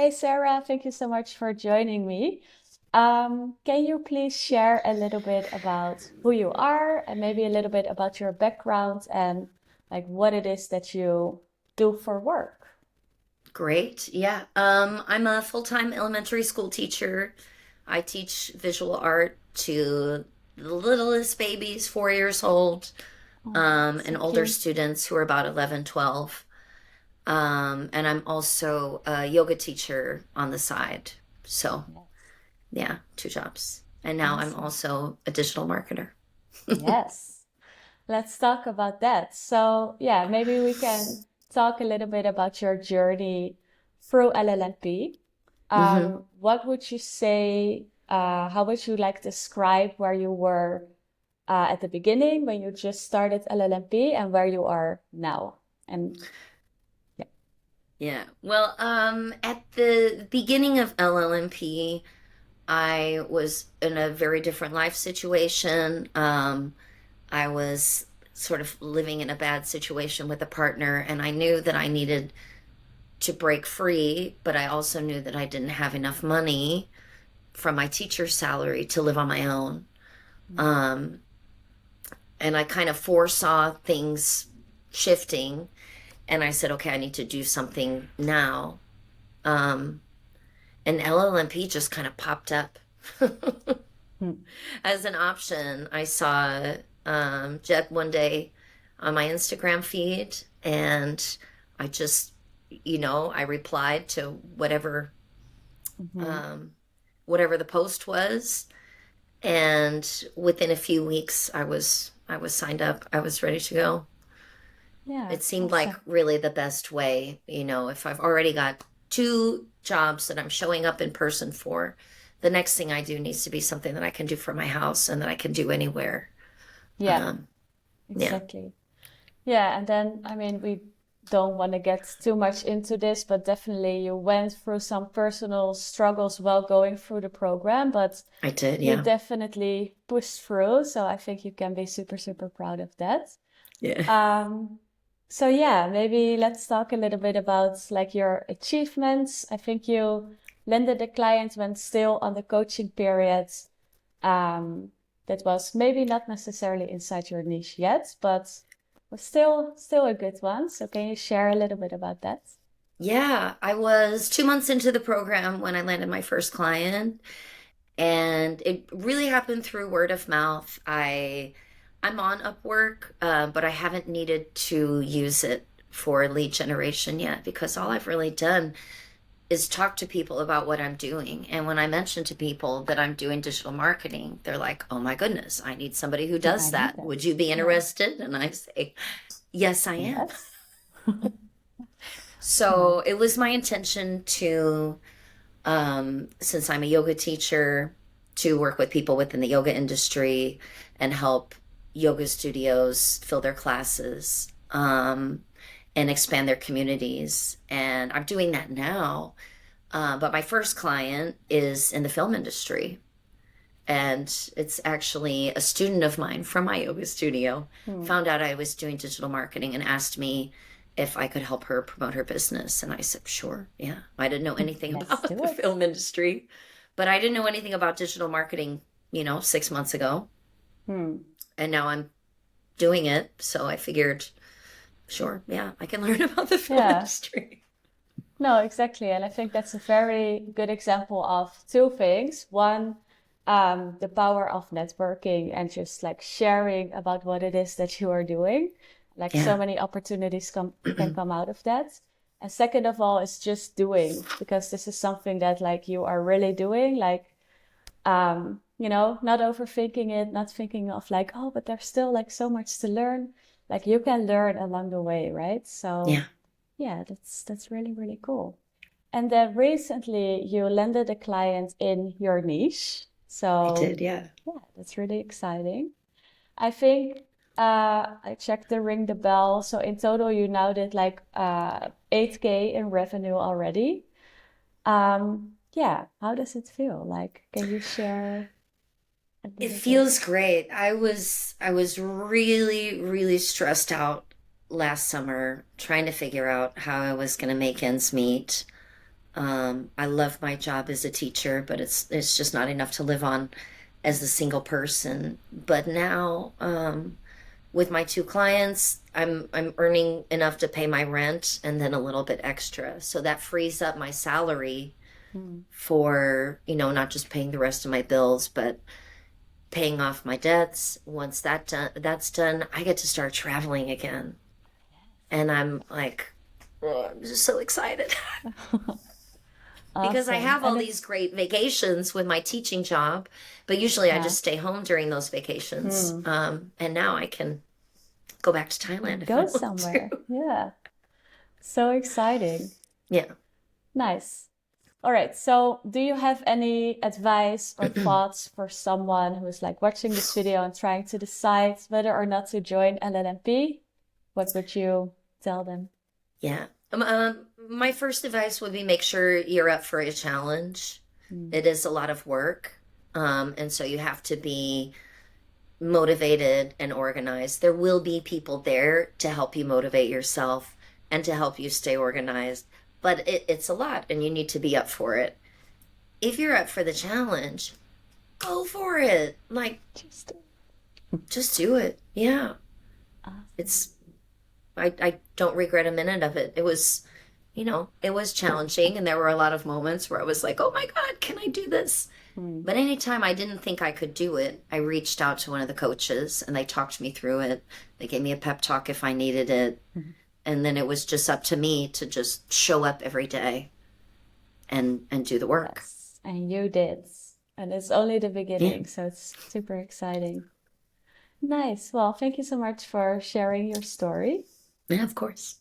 Hey Sarah, thank you so much for joining me. Can you please share a little bit about who you are and maybe a little bit about your background and like what it is that you do for work? Great. Yeah. I'm a full-time elementary school teacher. I teach visual art to the littlest babies, 4 years old, Oh, and so older cute. students who are about 11, 12. And I'm also a yoga teacher on the side. So, Yes. yeah, two jobs. And now I'm Awesome. also a digital marketer. Yes. Let's talk about that. So, yeah, maybe we can talk a little bit about your journey through LLMP. hmm What would you say, how would you like describe where you were at the beginning when you just started LLMP and where you are now? And yeah, Yeah. Well, at the beginning of LLMP, I was in a very different life situation. I was sort of living in a bad situation with a partner, and I knew that I needed to break free, but I also knew that I didn't have enough money from my teacher's salary to live on my own. Um, and I kind of foresaw things shifting, and I said, okay, I need to do something now. Um, and LLMP just kind of popped up. mm, As an option. I saw Jed one day on my Instagram feed, and I just, I replied to mhm. um, whatever the post was, and within a few weeks, I was signed up. I was ready to go. Yeah, It seemed like awesome. really the best way, if I've already got two jobs that I'm showing up in person for, the next thing I do needs to be something that I can do from my house and that I can do anywhere. Yeah, Um, yeah. exactly. Yeah, and then I mean, we don't want to get too much into this, but definitely you went through some personal struggles while going through the program, but I did, you yeah. definitely pushed through. So I think you can be super, super proud of that. Yeah. Um, so yeah, maybe let's talk a little bit about like your achievements. I think you landed a client when still on the coaching period. Um, that was maybe not necessarily inside your niche yet, but was still a good one. So can you share a little bit about that? Yeah, I was 2 months into the program when I landed my first client, and it really happened through word of mouth. I'm on Upwork, but I haven't needed to use it for lead generation yet because all I've really done is talk to people about what I'm doing. And when I mention to people that I'm doing digital marketing, they're like, "Oh my goodness, I need somebody who I does need that. that. Would you be Yeah. interested?" And I say, "Yes, I am." Yes. So Nice. it was my intention to, since I'm a yoga teacher, to work with people within the yoga industry and help yoga studios fill their classes, and expand their communities. And I'm doing that now. But my first client is in the film industry. And it's actually a student of mine from my yoga studio Hmm. found out I was doing digital marketing and asked me if I could help her promote her business. And I said, sure, yeah. I didn't know anything Let's about do the it. film industry, but I didn't know anything about digital marketing, 6 months ago. Hmm. And now I'm doing it. So I figured, sure, yeah, I can learn about the film Yeah. industry. No, exactly. And I think that's a very good example of two things. One, the power of networking and just like sharing about what it is that you are doing. Like so Yeah. many opportunities can come out of that. And second of all, is just doing because this is something that like you are really doing. Like not overthinking it, not thinking of like, oh, but there's still like so much to learn. Like you can learn along the way, right? So Yeah, yeah, that's really, really cool. And then recently you landed a client in your niche. I So did. Yeah. yeah, that's really exciting. I think I checked the ring the bell. So in total you now did like 8K in revenue already. Yeah, how does it feel? Like, can you share a It little bit? feels great. I was really, really stressed out last summer trying to figure out how I was going to make ends meet. I love my job as a teacher, but it's just not enough to live on as a single person. But now, with my two clients, I'm earning enough to pay my rent and then a little bit extra. So that frees up my salary Mm. for, not just paying the rest of my bills, but paying off my debts. Once that's done, I get to start traveling again. And I'm like, oh, I'm just so excited because I Awesome. have all And these it's, great vacations with my teaching job, but usually I yeah, just stay home during those vacations. mm, And now I can go back to Thailand if I go want to. somewhere. Yeah. So exciting. Yeah. Nice. All right. So, do you have any advice or thoughts for someone who is like watching this video and trying to decide whether or not to join LLMP? What would you tell them? Yeah. My first advice would be make sure you're up for a challenge. Mm. It is a lot of work. And so you have to be motivated and organized. There will be people there to help you motivate yourself and to help you stay organized, but it's a lot and you need to be up for it. If you're up for the challenge, go for it. Like, Just just do it. Yeah. awesome. It's, I don't regret a minute of it. It was challenging and there were a lot of moments where I was like, oh my God, can I do this? Mm. But anytime I didn't think I could do it, I reached out to one of the coaches and they talked me through it. They gave me a pep talk if I needed it. Mhm. And then it was just up to me to just show up every day and do the work. Yes. And you did. And it's only the Yeah. beginning, so it's super exciting. Nice. Well, thank you so much for sharing your story. Yeah, of course.